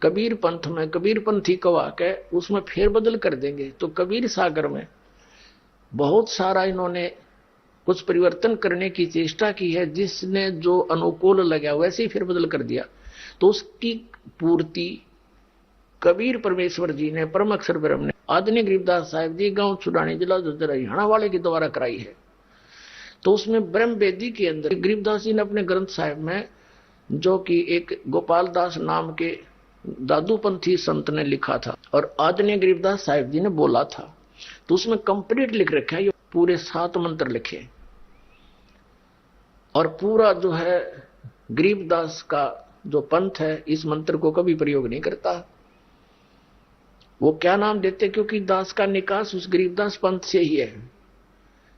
कबीर पंथ में, कबीर पंथी कवा के उसमें फेरबदल कर देंगे। तो कबीर सागर में बहुत सारा इन्होंने कुछ परिवर्तन करने की चेष्टा की है, जिसने जो अनुकूल लगा वैसे ही फेरबदल कर दिया। तो उसकी पूर्ति कबीर परमेश्वर जी ने, परम अक्षर ब्रह्म ने, आदरणीय गरीबदास साहिब जी गांव छुड़ानी, जिला झज्जर, हरियाणा वाले के द्वारा कराई है। तो उसमें ब्रह्म वेदी के अंदर गरीबदास जी ने अपने ग्रंथ साहिब में, जो कि एक गोपाल दास नाम के दादूपंथी संत ने लिखा था और आदरणीय गरीबदास साहिब जी ने बोला था, तो उसमें कंप्लीट लिख रखा है। ये पूरे 7 मंत्र लिखे, और पूरा जो है गरीबदास का जो पंथ है इस मंत्र को कभी प्रयोग नहीं करता। वो क्या नाम देते? क्योंकि दास का निकास उस गरीबदास पंथ से ही है।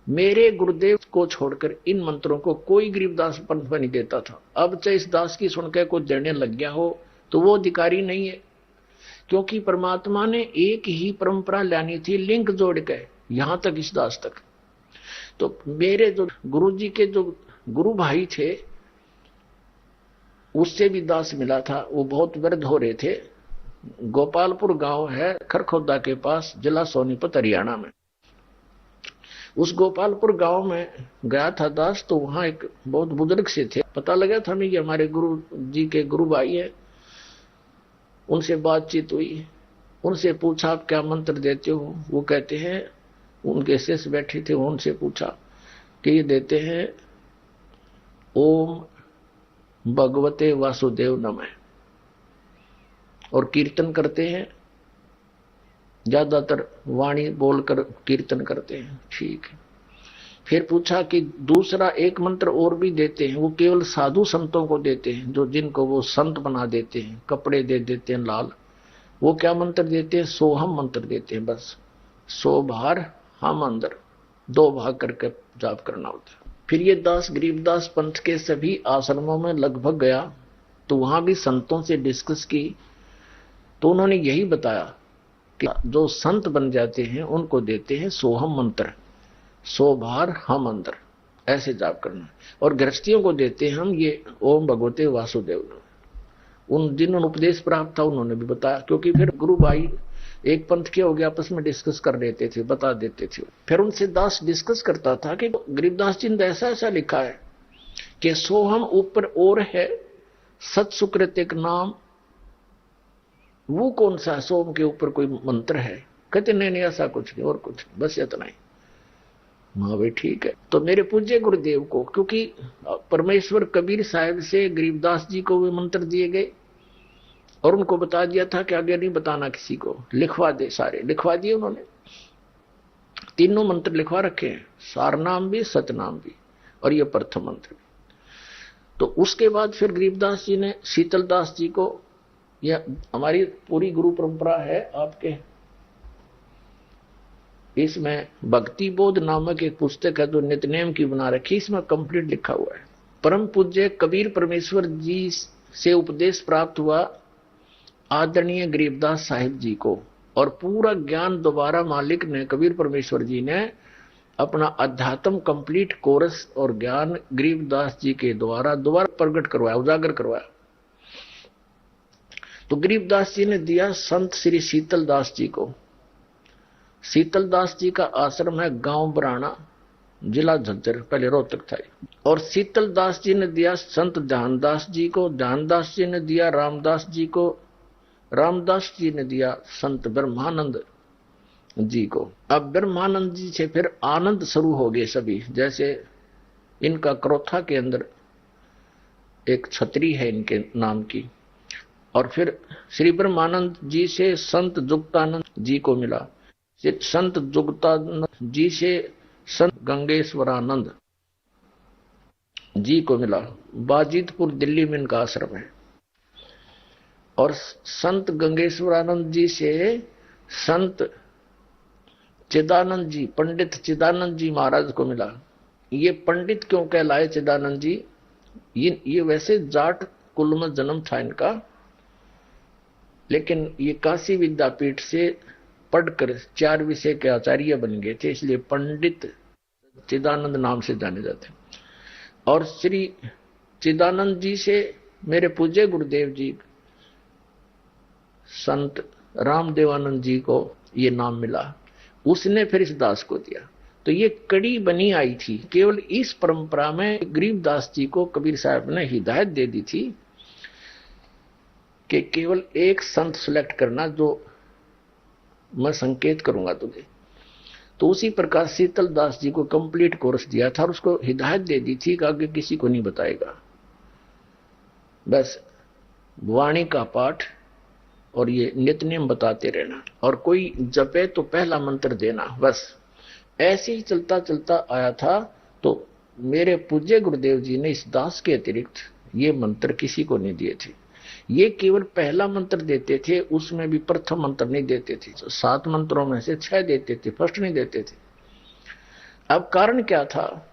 मेरे गुरुदेव को छोड़कर इन मंत्रों को कोई गरीबदास पंथ में नहीं देता था। अब चाहे इस दास की सुनकर कोई देने लग गया हो तो वो अधिकारी नहीं है, क्योंकि परमात्मा ने एक ही परंपरा लानी थी, लिंक जोड़ के यहां तक इस दास तक। तो मेरे जो गुरु जी के जो गुरु भाई थे, उससे भी दास मिला था। वो बहुत वृद्ध हो रहे थे। गोपालपुर गांव है खरखोदा के पास, जिला सोनीपत, हरियाणा में। उस गोपालपुर गांव में गया था दास, तो वहां एक बहुत बुजुर्ग से थे। पता लगा था हमें कि हमारे गुरु जी के गुरु भाई है। उनसे बातचीत हुई, उनसे पूछा आप क्या मंत्र देते हो? वो कहते हैं, उनके शिष्य बैठे थे, उनसे पूछा कि ये देते हैं ओम भगवते वासुदेव नमः, और कीर्तन करते हैं ज्यादातर वाणी बोलकर कीर्तन करते हैं, ठीक है। फिर पूछा कि दूसरा एक मंत्र और भी देते हैं, वो केवल साधु संतों को देते हैं, जो जिनको वो संत बना देते हैं, कपड़े दे देते हैं लाल। वो क्या मंत्र देते हैं? सोहम मंत्र देते हैं। बस सो बाहर हम अंदर, 2 भाग करके जाप करना होता है। फिर ये दास गरीबदास पंथ के सभी आश्रमों में लगभग गया, तो वहां भी संतों से डिस्कस की, तो उन्होंने यही बताया कि जो संत बन जाते हैं उनको देते हैं सोहम मंत्र, सो बाहर हम अंदर, ऐसे जाप करना। और गृहस्थियों को देते हैं हम ये ओम भगवते वासुदेव। उन जिन्होंने उपदेश प्राप्त था उन्होंने भी बताया, क्योंकि फिर गुरु भाई एक पंथ के हो गया, आपस में डिस्कस कर लेते थे, बता देते थे। फिर उनसे दास डिस्कस करता था कि गरीबदास जी ने ऐसा ऐसा लिखा है कि सोहम ऊपर और है, सत सुकृत एक नाम, वो कौन सा? सोम के ऊपर कोई मंत्र है? कहते नहीं ऐसा कुछ नहीं, और कुछ बस इतना ही। हाँ भाई ठीक है। तो मेरे पूज्य गुरुदेव को, क्योंकि परमेश्वर कबीर साहब से गरीबदास जी को वे मंत्र दिए गए और उनको बता दिया था कि आगे नहीं बताना किसी को, लिखवा दे, सारे लिखवा दिए उन्होंने। तीनों मंत्र लिखवा रखे हैं, सारनाम भी, सतनाम भी और ये प्रथम मंत्र भी। तो उसके बाद फिर गरीबदास जी ने शीतलदास जी को, यह हमारी पूरी गुरु परंपरा है आपके, इसमें भक्ति बोध नामक एक पुस्तक है जो नित्यनेम की बना रखी, इसमें कंप्लीट लिखा हुआ है। परम पूज्य कबीर परमेश्वर जी से उपदेश प्राप्त हुआ आदरणीय गरीबदास साहिब जी को, और पूरा ज्ञान दोबारा मालिक ने, कबीर परमेश्वर जी ने अपना अध्यात्म कंप्लीट कोर्स और ज्ञान गरीबदास जी के द्वारा दोबारा प्रकट करवाया, उजागर करवाया। तो गरीबदास जी ने दिया संत श्री शीतलदास जी को। शीतलदास जी का आश्रम है गांव बराना, जिला झज्जर, पहले रोहतक था। और शीतलदास जी ने दिया संत ध्यानदास जी को, ध्यानदास जी ने दिया रामदास जी को, रामदास जी ने दिया संत ब्रह्मानंद जी को। अब ब्रह्मानंद जी से फिर आनंद शुरू हो गए सभी, जैसे इनका क्रोथा के अंदर एक छतरी है इनके नाम की। और फिर श्री ब्रह्मानंद जी से संत जुक्तानंद जी को मिला, संत जुक्तानंद जी से संत गंगेश्वरानंद जी को मिला। बाजितपुर दिल्ली में इनका आश्रम है। और संत गंगेश्वरानंद जी से संत चिदानंद जी, पंडित चिदानंद जी महाराज को मिला। ये पंडित क्यों कहलाए चिदानंद जी? ये वैसे जाट कुल में जन्म था इनका, लेकिन ये काशी विद्यापीठ से पढ़कर 4 विषय के आचार्य बन गए थे, इसलिए पंडित चिदानंद नाम से जाने जाते। और श्री चिदानंद जी से मेरे पूज्य गुरुदेव जी संत रामदेवानंद जी को ये नाम मिला, उसने फिर इस दास को दिया। तो ये कड़ी बनी आई थी। केवल इस परंपरा में गरीबदास जी को कबीर साहब ने हिदायत दे दी थी कि केवल एक संत सिलेक्ट करना जो मैं संकेत करूंगा तुझे। तो उसी प्रकार शीतलदास जी को कंप्लीट कोर्स दिया था और उसको हिदायत दे दी थी कि आगे किसी को नहीं बताएगा, बस वाणी का पाठ और ये नित्यनेम बताते रहना, और कोई जपे तो पहला मंत्र देना, बस ऐसे ही चलता चलता आया था। तो मेरे पूज्य गुरुदेव जी ने इस दास के अतिरिक्त ये मंत्र किसी को नहीं दिए थे। ये केवल पहला मंत्र देते थे, उसमें भी प्रथम मंत्र नहीं देते थे। 7 मंत्रों में से 6 देते थे, फर्स्ट नहीं देते थे। अब कारण क्या था?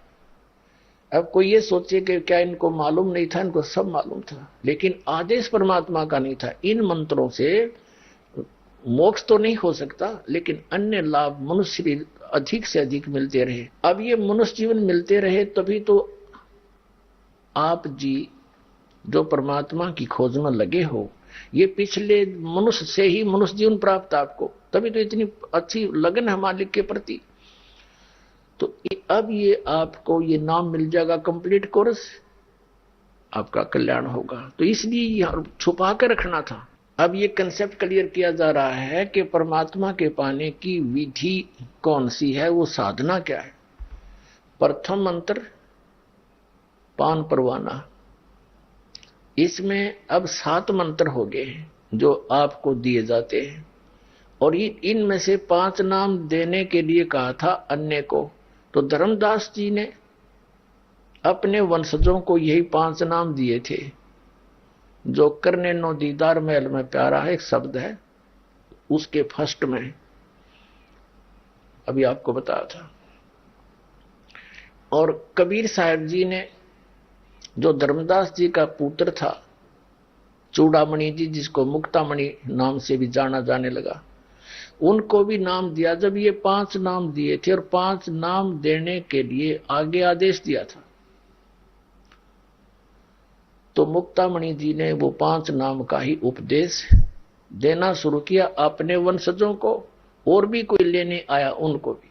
अब कोई ये सोचे कि क्या इनको मालूम नहीं था? इनको सब मालूम था, लेकिन आदेश परमात्मा का नहीं था। इन मंत्रों से मोक्ष तो नहीं हो सकता, लेकिन अन्य लाभ मनुष्य अधिक से अधिक मिलते रहे। अब ये मनुष्य जीवन मिलते रहे, तभी तो आप जी जो परमात्मा की खोज में लगे हो, ये पिछले मनुष्य से ही मनुष्य जीवन प्राप्त आपको, तभी तो इतनी अच्छी लगन है मालिक के प्रति। तो अब ये आपको ये नाम मिल जाएगा, कंप्लीट कोर्स, आपका कल्याण होगा। तो इसलिए छुपा कर रखना था। अब ये कंसेप्ट क्लियर किया जा रहा है कि परमात्मा के पाने की विधि कौन सी है, वो साधना क्या है। प्रथम मंत्र पान परवाना, इसमें अब 7 मंत्र हो गए हैं जो आपको दिए जाते हैं। और इनमें से 5 नाम देने के लिए कहा था अन्य को। तो धर्मदास जी ने अपने वंशजों को यही 5 नाम दिए थे। जो करने नो दीदार महल में प्यारा है एक शब्द है, उसके फर्स्ट में अभी आपको बताया था। और कबीर साहब जी ने, जो धर्मदास जी का पुत्र था चूड़ामणि जी, जिसको मुक्तामणि नाम से भी जाना जाने लगा, उनको भी नाम दिया। जब ये 5 नाम दिए थे और 5 नाम देने के लिए आगे आदेश दिया था, तो मुक्तामणि जी ने वो 5 नाम का ही उपदेश देना शुरू किया अपने वंशजों को, और भी कोई लेने आया उनको भी।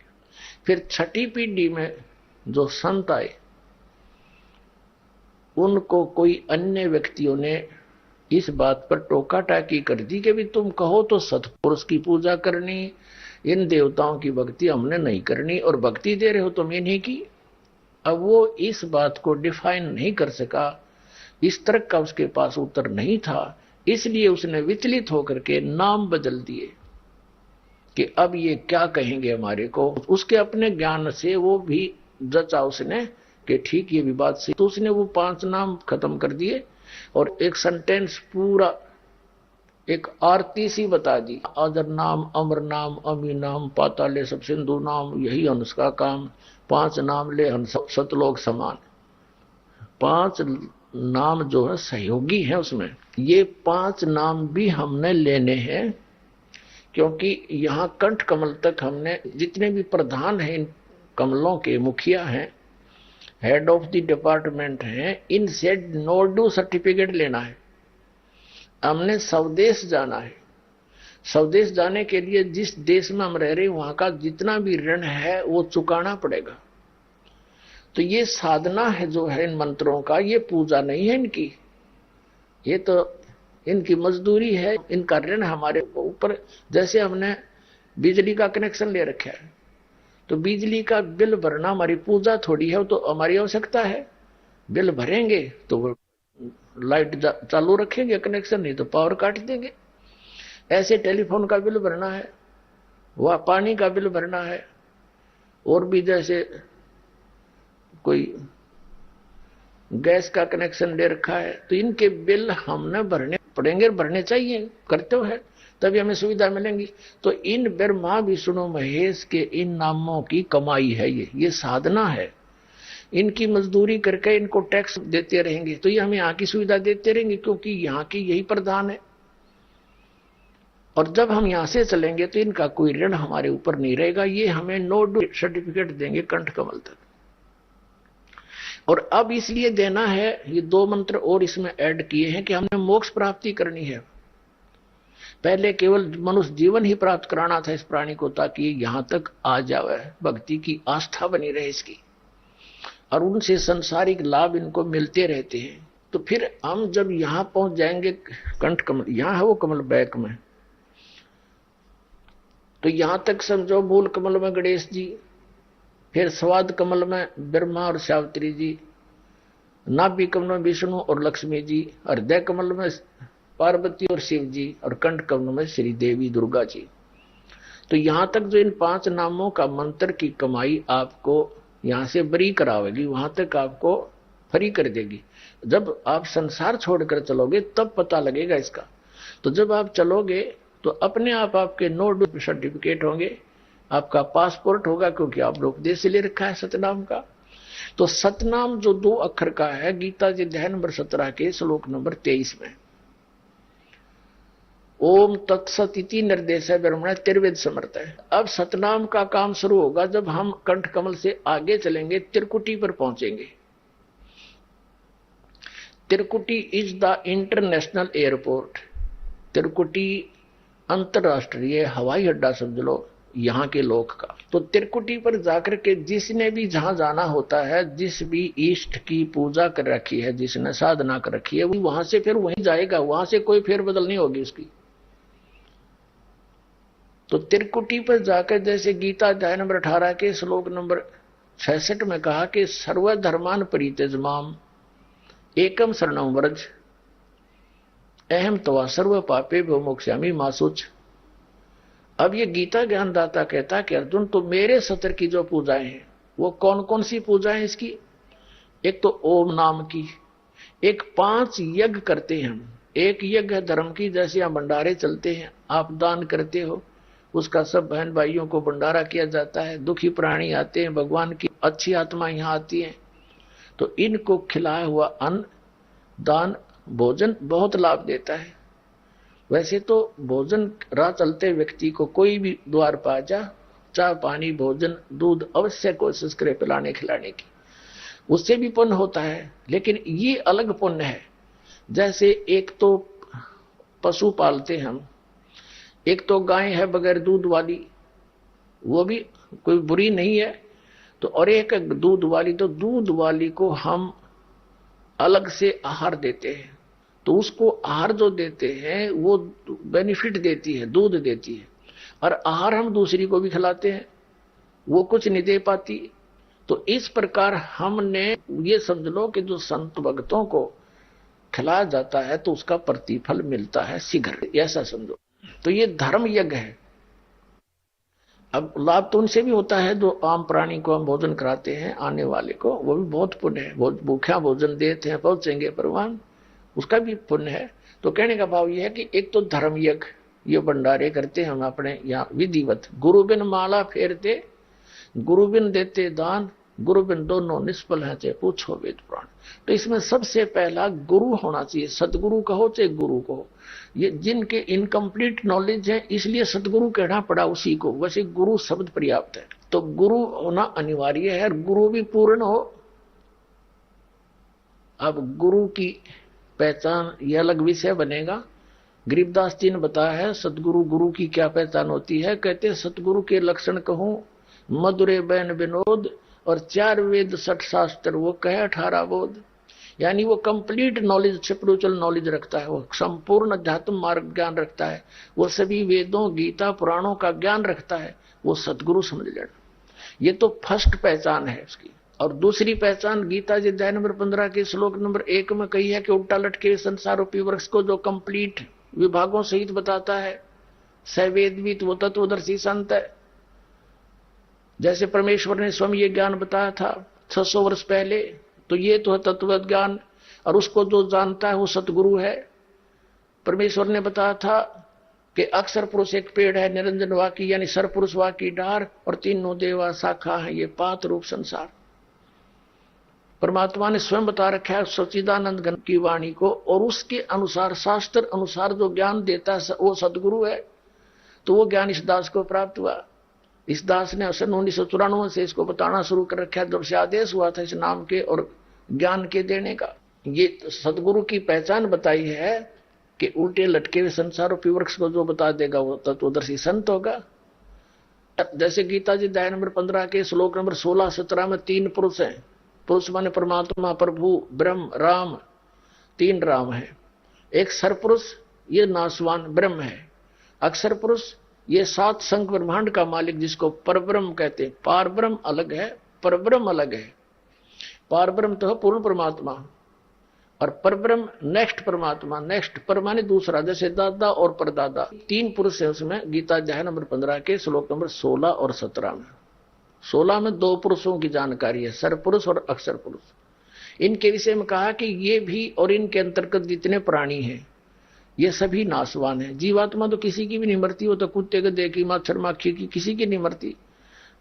फिर छठी पीढ़ी में जो संत आए, उनको कोई अन्य व्यक्तियों ने इस बात पर टोका टाकी कर दी कि भी तुम कहो तो सतपुरुष की पूजा करनी, इन देवताओं की भक्ति हमने नहीं करनी, और भक्ति दे रहे हो तुम इन्हीं की। अब वो इस बात को डिफाइन नहीं कर सका, इस तरह का उसके पास उत्तर नहीं था, इसलिए उसने विचलित होकर के नाम बदल दिए कि अब ये क्या कहेंगे हमारे को। उसके अपने ज्ञान से वो भी जचा उसने कि ठीक ये विवाद से, तो उसने वो 5 नाम खत्म कर दिए और एक सेंटेंस पूरा एक आरती सी बता दी। अजर नाम, अमर नाम, अमी नाम, पाताले सब सिंधु नाम, यही हंस का काम, 5 नाम ले हंस सतलोक समान। 5 नाम जो है सहयोगी है उसमें। ये 5 नाम भी हमने लेने हैं, क्योंकि यहाँ कंठ कमल तक हमने जितने भी प्रधान हैं, इन कमलों के मुखिया हैं, हेड ऑफ द डिपार्टमेंट हैं, इनसे नो ड्यू सर्टिफिकेट लेना है। हमने स्वदेश जाना है। स्वदेश जाने के लिए जिस देश में हम रह रहे हैं वहां का जितना भी ऋण है वो चुकाना पड़ेगा। तो ये साधना है जो है इन मंत्रों का, ये पूजा नहीं है इनकी, ये तो इनकी मजदूरी है, इनका ऋण हमारे ऊपर। जैसे हमने बिजली का कनेक्शन ले रखा है, तो बिजली का बिल भरना हमारी पूजा थोड़ी है, तो हमारी आवश्यकता है। बिल भरेंगे तो वो लाइट चालू रखेंगे कनेक्शन, नहीं तो पावर काट देंगे। ऐसे टेलीफोन का बिल भरना है, वह पानी का बिल भरना है, और भी जैसे कोई गैस का कनेक्शन ले रखा है, तो इनके बिल हमने भरने पड़ेंगे, भरने चाहिए, करते हो है तभी हमें सुविधा मिलेंगी। तो इन ब्रह्मा विष्णु महेश के इन नामों की कमाई है, ये साधना है। इनकी मजदूरी करके इनको टैक्स देते रहेंगे तो ये हमें यहाँ की सुविधा देते रहेंगे, क्योंकि यहाँ की यही प्रधान है। और जब हम यहां से चलेंगे तो इनका कोई ऋण हमारे ऊपर नहीं रहेगा, ये हमें नो ड्यू सर्टिफिकेट देंगे कंठ कमल तक। और अब इसलिए देना है, ये 2 मंत्र और इसमें ऐड किए हैं कि हमने मोक्ष प्राप्ति करनी है। पहले केवल मनुष्य जीवन ही प्राप्त कराना था इस प्राणी को, ताकि यहां तक आ जाए, भक्ति की आस्था बनी रहे इसकी, और उनसे संसारिक लाभ इनको मिलते रहते हैं। तो फिर हम जब यहां पहुंच जाएंगे, कंठ कमल यहां है, वो कमल बैक में, तो यहां तक समझो मूल कमल में गणेश जी, फिर स्वाद कमल में ब्रह्मा और सावित्री जी, नाभि कमल में विष्णु और लक्ष्मी जी, हृदय कमल में पार्वती और शिव जी, और कंठ कमल में श्री देवी दुर्गा जी। तो यहां तक जो इन 5 नामों का मंत्र की कमाई आपको यहां से बरी करावेगी, वहां तक आपको फ्री कर देगी। जब आप संसार छोड़कर चलोगे तब पता लगेगा इसका। तो जब आप चलोगे तो अपने आप आपके नो ड्यू सर्टिफिकेट होंगे, आपका पासपोर्ट होगा, क्योंकि आप लोग देश से ले रखा है सतनाम का। तो सतनाम जो 2 अक्षर का है, गीता जी अध्याय नंबर 17 के श्लोक नंबर 23 में ओम तत्सत इति निर्देश है ब्रह्मण त्रिवेद समर्थ है। अब सतनाम का काम शुरू होगा जब हम कंठ कमल से आगे चलेंगे, त्रिकुटी पर पहुंचेंगे। त्रिकुटी इज द इंटरनेशनल एयरपोर्ट। त्रिकुटी अंतरराष्ट्रीय हवाई अड्डा समझ लो यहाँ के लोग का। तो त्रिकुटी पर जाकर के जिसने भी जहां जाना होता है, जिस भी इष्ट की पूजा कर रखी है, जिसने साधना कर रखी है, वहां से फिर वहीं जाएगा, वहां से कोई फेरबदल नहीं होगी उसकी। तो त्रिकुटी पर जाकर जैसे गीता अध्याय नंबर 18 के श्लोक नंबर 66 में कहा कि सर्वधर्मान परित्यज्य एकम शरणं व्रज अहम तवा सर्व पापे विमोक्ष्यामि मा शुच। अब ये गीता ज्ञानदाता कहता है कि अर्जुन तो मेरे सत्र की जो पूजाएं हैं वो कौन कौन सी पूजाएं इसकी, एक तो ओम नाम की, एक 5 यज्ञ करते हैं हम। एक यज्ञ है धर्म की, जैसे यहाँ भंडारे चलते हैं, आप दान करते हो, उसका सब बहन भाइयों को भंडारा किया जाता है। दुखी प्राणी आते हैं, भगवान की अच्छी आत्मा यहाँ आती है, तो इनको खिलाया हुआ अन्न दान भोजन बहुत लाभ देता है। वैसे तो भोजन राह चलते व्यक्ति को कोई भी द्वार पा जा, चाय पानी भोजन दूध अवश्य कोशिश करे पिलाने खिलाने की, उससे भी पुण्य होता है। लेकिन ये अलग पुण्य है। जैसे एक तो पशु पालते हम, एक तो गाय है बगैर दूध वाली, वो भी कोई बुरी नहीं है, तो और एक दूध वाली, तो दूध वाली को हम अलग से आहार देते हैं, तो उसको आहार जो देते हैं वो बेनिफिट देती है, दूध देती है, और आहार हम दूसरी को भी खिलाते हैं, वो कुछ नहीं दे पाती। तो इस प्रकार हमने ये समझ लो कि जो संत भक्तों को खिलाया जाता है तो उसका प्रतिफल मिलता है शीघ्र, ऐसा समझो। तो ये धर्म यज्ञ है। अब लाभ तो उनसे भी होता है जो आम प्राणी को हम भोजन कराते हैं, आने वाले को, वो भी बहुत पुण्य है। भूखा भोजन देते हैं, पहुंचेंगे भगवान, उसका भी पुण्य है। तो कहने का भाव यह है कि एक तो धर्म यज्ञ, ये भंडारे करते हैं हम अपने यहाँ विधिवत, गुरु बिन माला फेरते, गुरु बिन देते दान, गुरु बिन दोनों निष्फल है, चाहे पूछो वेद पुराण। तो इसमें सबसे पहला गुरु होना चाहिए, सतगुरु कहो चाहे गुरु कहो। ये जिनके इनकम्प्लीट नॉलेज है इसलिए सतगुरु कहना पड़ा उसी को, वैसे गुरु शब्द पर्याप्त है। तो गुरु होना अनिवार्य है, और गुरु भी पूर्ण हो। अब गुरु की पहचान यह अलग विषय बनेगा। गरीबदास जी ने बताया है सतगुरु गुरु की क्या पहचान होती है। कहते सतगुरु के लक्षण कहूं, मधुरे बैन विनोद, और 4 वेद 60 शास्त्र, वो कहे 18 बोध। यानी वो कंप्लीट नॉलेज, स्पिरिचुअल नॉलेज रखता है, वो संपूर्ण अध्यात्म मार्ग ज्ञान रखता है, वो सभी वेदों गीता पुराणों का ज्ञान रखता है, वो सतगुरु समझ लेना। ये तो फर्स्ट पहचान है उसकी। और दूसरी पहचान गीता जी अध्याय नंबर 15 के श्लोक नंबर 1 में कही है कि उल्टा लटके संसार रूपी वृक्ष को जो कंप्लीट विभागों सहित बताता है, सवेदवित, वो तत्वदर्शी संत है। जैसे परमेश्वर ने स्वयं ये ज्ञान बताया था 600 वर्ष पहले, तो ये तो है तत्व ज्ञान, और उसको जो जानता है वो सतगुरु है। परमेश्वर ने बताया था कि अक्षर पुरुष एक पेड़ है, निरंजन वाकी यानी सरपुरुष वाकी डार, और तीनों देवा शाखा है, ये 5 रूप संसार। परमात्मा ने स्वयं बता रखा है सच्चिदानंद घन की वाणी को, और उसके अनुसार शास्त्र अनुसार जो ज्ञान देता है वो सतगुरु है। तो वो ज्ञान इस दास को प्राप्त हुआ। इस दास ने 1994 से इसको बताना शुरू कर रखा है, जब से आदेश हुआ था इस नाम के और ज्ञान के देने का। ये सतगुरु की पहचान बताई है कि उल्टे लटके हुए संसार रूपी वृक्ष को जो बता देगा वो तत्वदर्शी संत होगा। जैसे गीता जी अध्याय नंबर 15 के श्लोक नंबर 16-17 में 3 पुरुष हैं। पुरुष माने परमात्मा, प्रभु, ब्रह्म, राम, 3 राम है। एक सरपुरुष, ये नासवान ब्रह्म है। अक्षर पुरुष, ये 7 संख ब्रह्मांड का मालिक, जिसको परब्रह्म कहते हैं। पार ब्रह्म अलग है, परब्रह्म अलग है। पार ब्रह्म तो है पूर्ण परमात्मा, और परब्रह्म नेक्स्ट परमात्मा, नेक्स्ट पर माने दूसरा, जैसे दादा और परदादा। 3 पुरुष है उसमें। गीता अध्याय नंबर 15 के श्लोक नंबर 16 और 17 में। 16 में 2 पुरुषों की जानकारी है, सरपुरुष और अक्षर पुरुष। इनके विषय में कहा कि ये भी और इनके अंतर्गत जितने प्राणी हैं ये सभी नासवान है। जीवात्मा तो किसी की भी नहीं मरती, वो तो कुत्ते गधे की, मच्छर माखी की, किसी की नहीं मरती।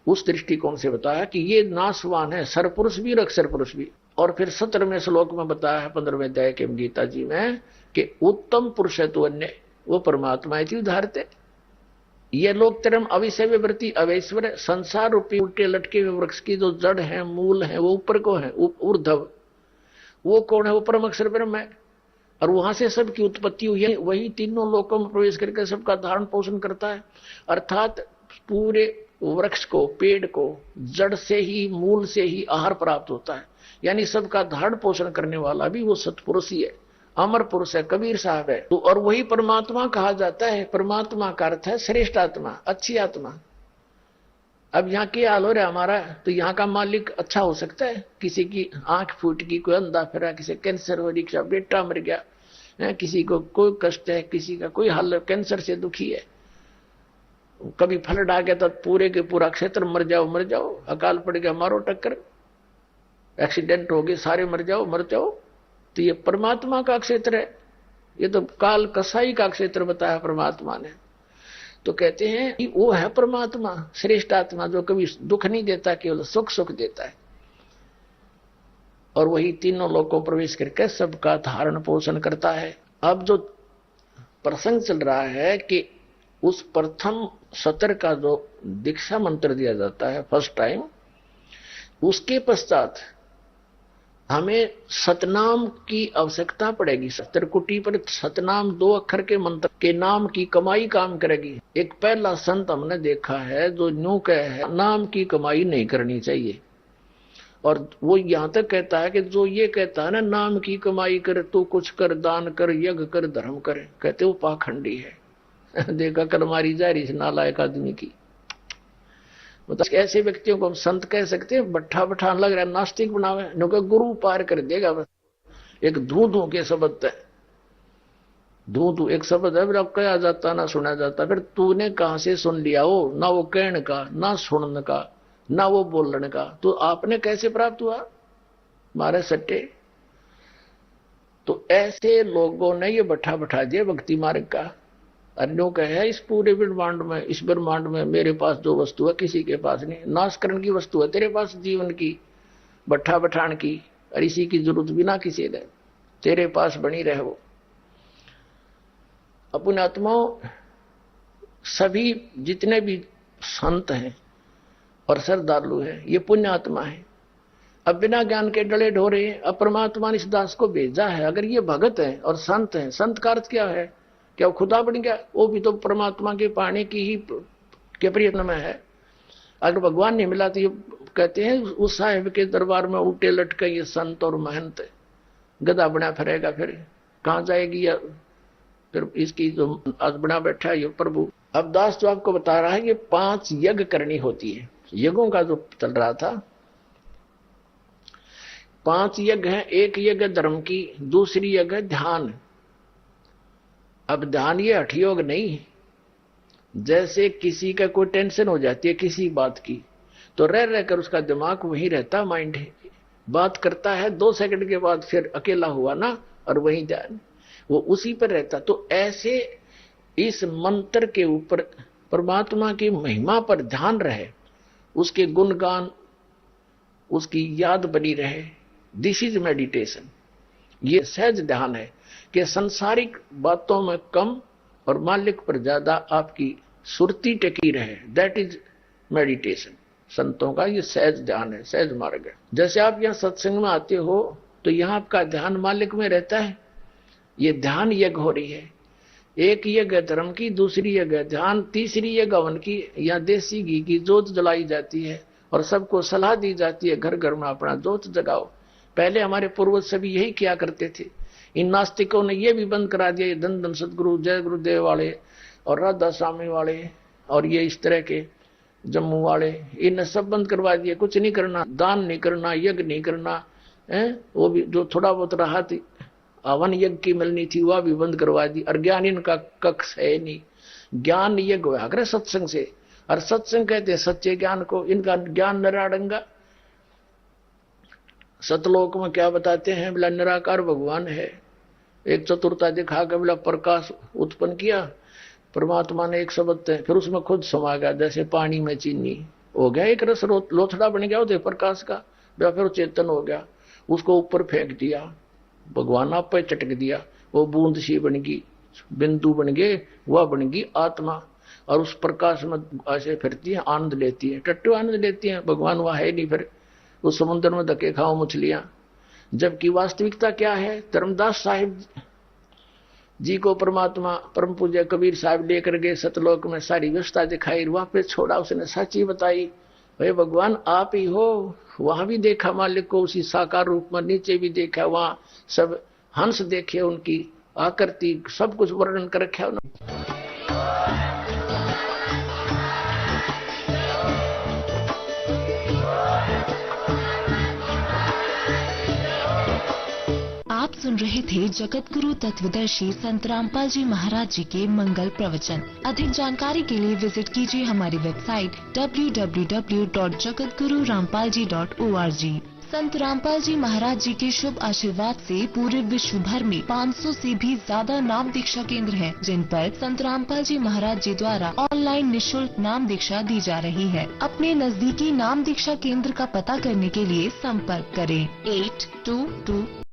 उस दृष्टिकोण से बताया कि ये नासवान है, सरपुरुष भी और अक्षर पुरुष भी। और फिर 17वें श्लोक में बताया है 15वें अध्याय के गीता जी में कि उत्तम पुरुष है तो अन्य, वो परमात्मा इति उदाहरते। ये लोग तरम अविषय वृत्ति अवैश्वर, संसार रूपी उल्टे लटके हुए वृक्ष की जो जड़ है, मूल है, वो ऊपर को है, ऊर्ध्व। वो कौन है? वो परम अक्षर ब्रह्म है, और वहां से सबकी उत्पत्ति हुई है। वही तीनों लोकों में प्रवेश करके सबका धारण पोषण करता है। अर्थात पूरे वृक्ष को, पेड़ को जड़ से ही, मूल से ही आहार प्राप्त होता है। यानी सबका धारण पोषण करने वाला भी वो सतपुरुष ही है, अमर पुरुष है, कबीर साहब है। तो और वही परमात्मा कहा जाता है। परमात्मा का अर्थ है श्रेष्ठ आत्मा, अच्छी आत्मा। अब यहाँ क्या हाल हो रहा है हमारा, तो यहाँ का मालिक अच्छा हो सकता है? किसी की आंख फूट गई, कोई अंधा फिरा, किसी कैंसर हो रही, बेटा मर गया, किसी को कोई कष्ट है, किसी का कोई हाल कैंसर से दुखी है, कभी फ्लड आ गया तो पूरे के पूरा क्षेत्र मर जाओ, अकाल पड़ गया, मारो टक्कर, एक्सीडेंट हो गए, सारे मर जाओ। तो ये परमात्मा का क्षेत्र है, ये तो काल कसाई का क्षेत्र बताया परमात्मा ने। तो कहते हैं कि वो है परमात्मा, श्रेष्ठ आत्मा, जो कभी दुख नहीं देता, केवल सुख देता है। और वही तीनों लोकों प्रवेश करके सबका धारण पोषण करता है। अब जो प्रसंग चल रहा है कि उस प्रथम सत्र का जो दीक्षा मंत्र दिया जाता है फर्स्ट टाइम, उसके पश्चात हमें सतनाम की आवश्यकता पड़ेगी। सत्रकुटी पर सतनाम 2 अक्षर के मंत्र के नाम की कमाई काम करेगी। एक पहला संत हमने देखा है जो न्यू कह है नाम की कमाई नहीं करनी चाहिए, और वो यहां तक कहता है कि जो ये कहता है ना नाम की कमाई कर, तू कुछ कर, दान कर, यज्ञ कर, धर्म कर, कहते वो पाखंडी है। देखा कर मारी जा रही नालायक आदमी की। मतलब ऐसे व्यक्तियों को हम संत कह सकते हैं? बट्ठा लग रहा है, नास्तिक बनावे, क्योंकि गुरु पार कर देगा बस। एक धू के शब्द है, धू एक शब्द है, फिर कहा जाता ना सुना जाता। फिर तूने कहां से सुन लिया हो? ना वो कहने का, ना सुनने का, ना वो बोलने का, तो आपने कैसे प्राप्त हुआ? मारे सट्टे। तो ऐसे लोगों ने ये बट्ठा दिया भक्ति मार्ग का। अन्यों का है इस पूरे ब्रह्मांड में, इस ब्रह्मांड में मेरे पास जो वस्तु है किसी के पास नहीं। नाशकरण की वस्तु है तेरे पास, जीवन की, बट्ठा बठान की, और इसी की जरूरत बिना किसी दे तेरे पास बनी रहे। वो अपने आत्माओं, सभी जितने भी संत हैं और श्रद्धालु हैं, ये पुण्य आत्मा है। अब बिना ज्ञान के डले ढोरे हैं। अब परमात्मा ने इस दास को भेजा है। अगर ये भगत है और संत है, संत का अर्थ क्या है? क्या वो खुदा बन गया? वो भी तो परमात्मा के पाने की ही के प्रयत्न में है। अगर भगवान नहीं मिला तो ये कहते हैं उस साहिब के दरबार में उल्टे लटके ये संत और महंत गधा बना फिरेगा, फिर कहां जाएगी? या फिर इसकी जो आज बना बैठा है ये प्रभु। अब दास जो आपको बता रहा है ये 5 यज्ञ करनी होती है। यज्ञों का जो चल रहा था, 5 यज्ञ है। एक यज्ञ धर्म की, दूसरी यज्ञ ध्यान। अब ध्यान ये हठयोग नहीं, जैसे किसी का कोई टेंशन हो जाती है किसी बात की, तो रह कर उसका दिमाग वहीं रहता, माइंड बात करता है, 2 सेकंड के बाद फिर अकेला हुआ ना, और वहीं ध्यान वो उसी पर रहता। तो ऐसे इस मंत्र के ऊपर परमात्मा की महिमा पर ध्यान रहे, उसके गुणगान, उसकी याद बनी रहे। This is meditation. ये सहज ध्यान है कि संसारिक बातों में कम और मालिक पर ज्यादा आपकी सुरती टिकी रहे। That is meditation. संतों का ये सहज ध्यान है, सहज मार्ग है। जैसे आप यहाँ सत्संग में आते हो तो यहाँ आपका ध्यान मालिक में रहता है। ये ध्यान यज्ञ हो रही है। एक यज्ञ धर्म की, दूसरी यज्ञ ध्यान, तीसरी यज्ञ हवन की। यहाँ देसी घी की जोत जलाई जाती है और सबको सलाह दी जाती है घर घर में अपना जोत जगाओ। पहले हमारे पूर्वज सभी यही किया करते थे। इन नास्तिकों ने ये भी बंद करा दिया, ये धन धन सदगुरु जय गुरुदेव वाले और राधा स्वामी वाले और ये इस तरह के जम्मू वाले, इन्हें सब बंद करवा दिए। कुछ नहीं करना, दान नहीं करना, यज्ञ नहीं करना है। वो भी जो थोड़ा बहुत रहा थी हवन यज्ञ की मिलनी थी वह भी बंद करवा दी। और ज्ञान इनका कक्ष है नहीं। ज्ञान यज्ञ हुआ करे सत्संग से, और सत्संग कहते हैं सच्चे ज्ञान को। इनका ज्ञान निराडंगा। सतलोक में क्या बताते हैं? बोला निराकार भगवान है। एक चतुरता दिखा के बोला प्रकाश उत्पन्न किया परमात्मा ने एक शब्द है, फिर उसमें खुद समा गया जैसे पानी में चीनी हो गया, एक रस लोथड़ा बन गया उदय प्रकाश का। फिर चेतन हो गया, उसको ऊपर फेंक दिया, भगवान आप पे चटक दिया, वो बूंद सी बन गई, बिंदु बन गए, वह बन गई आत्मा। और उस प्रकाश में ऐसे फिरती है, आनंद लेती है, टट्टू आनंद लेती है। भगवान वह है नहीं, फिर उस समुद्र में धक्के खाओ मछलियां। जबकि वास्तविकता क्या है? धर्मदास साहिब जी को परमात्मा परम पूज्य कबीर साहब लेकर गए सतलोक में, सारी व्यवस्था दिखाई, वहां पे छोड़ा, उसने सच्ची बताई, भाई भगवान आप ही हो। वहां भी देखा मालिक को उसी साकार रूप में, नीचे भी देखा, वहां सब हंस देखे, उनकी आकृति सब कुछ वर्णन कर रखा उन्होंने। आप सुन रहे थे जगत गुरु तत्वदर्शी संत रामपाल जी महाराज जी के मंगल प्रवचन। अधिक जानकारी के लिए विजिट कीजिए हमारी वेबसाइट www.jagatgururampalji.org। संत रामपाल जी महाराज जी के शुभ आशीर्वाद से पूरे विश्व भर में 500 से भी ज्यादा नाम दीक्षा केंद्र हैं, जिन पर संत रामपाल जी महाराज जी द्वारा ऑनलाइन निशुल्क नाम दीक्षा दी जा रही है। अपने नजदीकी नाम दीक्षा केंद्र का पता करने के लिए संपर्क करें 822